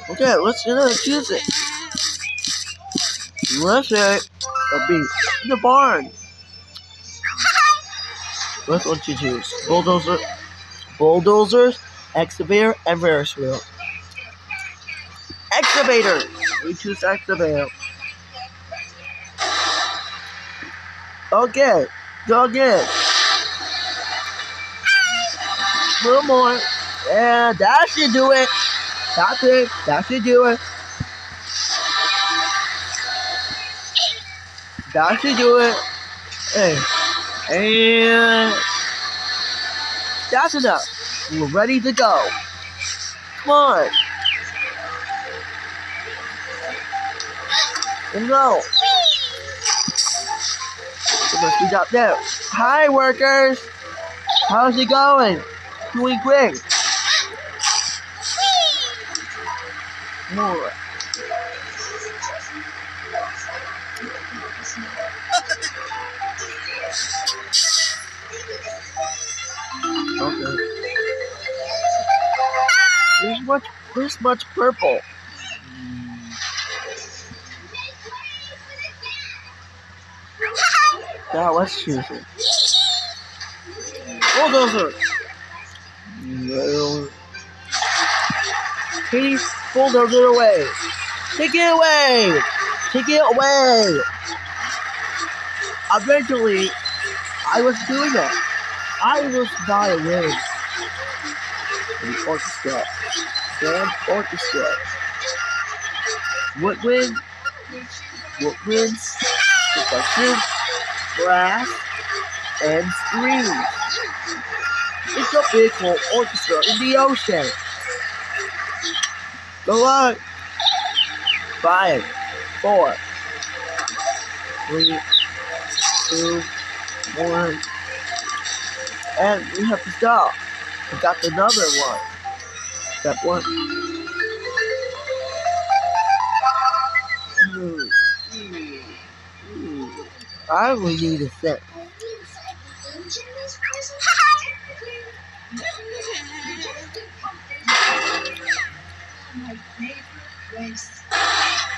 Okay, let's choose it. Let's say a beat in the barn. Which one to choose? Bulldozers, excavator, and Ferris wheel. Excavator. We choose excavator. Okay, go again. A little more. Yeah, that should do it. That's it. That should do it. That should do it. Hey. And that's enough. We're ready to go. Come on. Let's go. We must be up there. Hi, workers. How's it going? Doing great. More. Okay. There's much purple. Now let's choose it. Bulldozer. No. Please bulldoze it away. Take it away. Take it away. Eventually, I was doing it. I was not away. The orchestra. Band orchestra. Woodwind. Woodwinds. Percussion. Brass. And strings. It's a big whole orchestra in the ocean. Go on. 5, 4, 3, 2, 1. And we have to stop. We got another one. Step 1. I really need a set.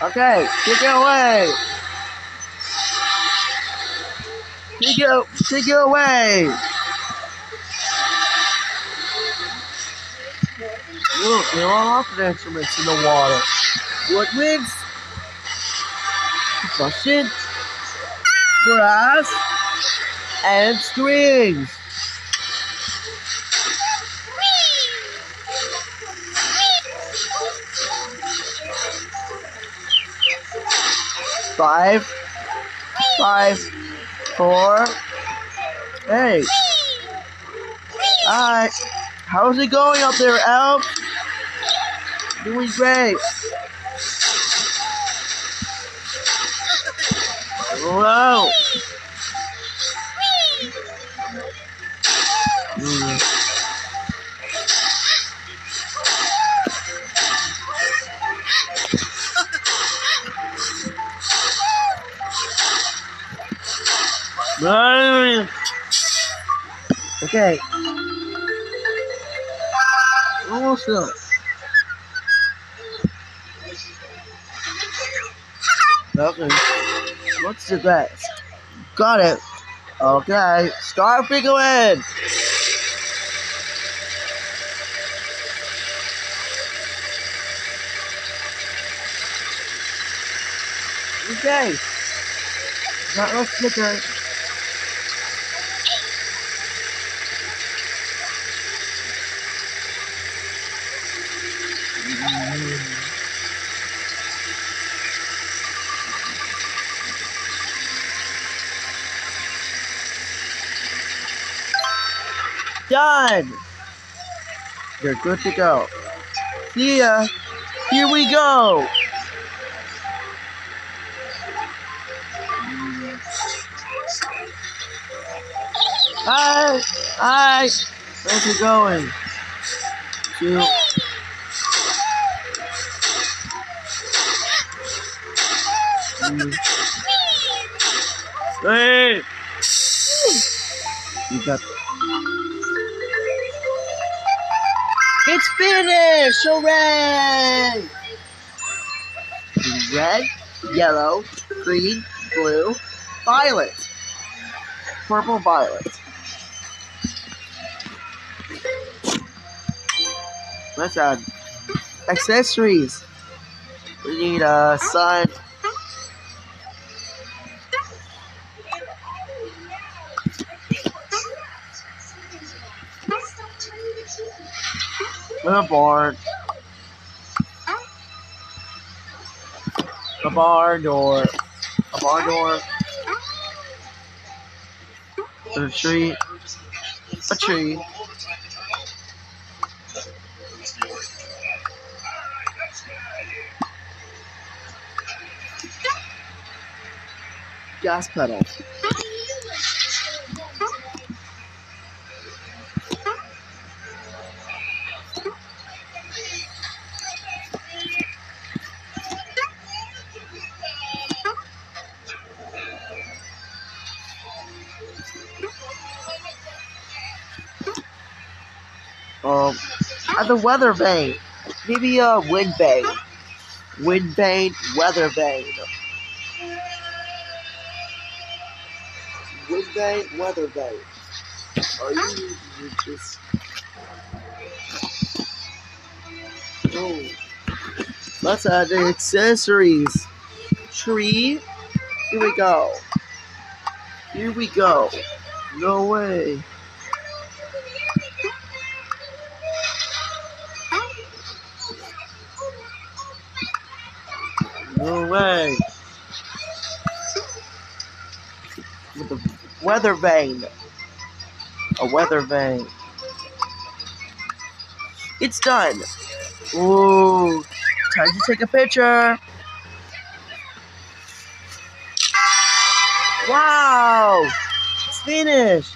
Okay, take it away. Take it away. Look, there are lots of instruments in the water. Woodwinds, percussion, brass, and strings. Five, 4. Hey. Alright. How's it going up there, Elf? Doing great. Whoa. Okay. Almost done. Okay. What's the best? Got it. Okay. Start figuring. Okay. Got no sticker. Done! You're good to go. See ya! Here we go! Hi! Hi! Where's it going? 2. Hey! You got. It's finished! Hooray! Red, yellow, green, blue, violet. Purple, violet. Let's add accessories. We need a sun. A barn. A barn door. A barn door. A tree. A tree. Gas pedal. At the weather vane. Maybe a wind vane. Wind vane, weather vane. Wind vane, weather vane. Are you just... Oh. Let's add the accessories. Tree. Here we go. Here we go. No way. No way. With the weather vane. A weather vane. It's done. Ooh. Time to take a picture. Wow. It's finished.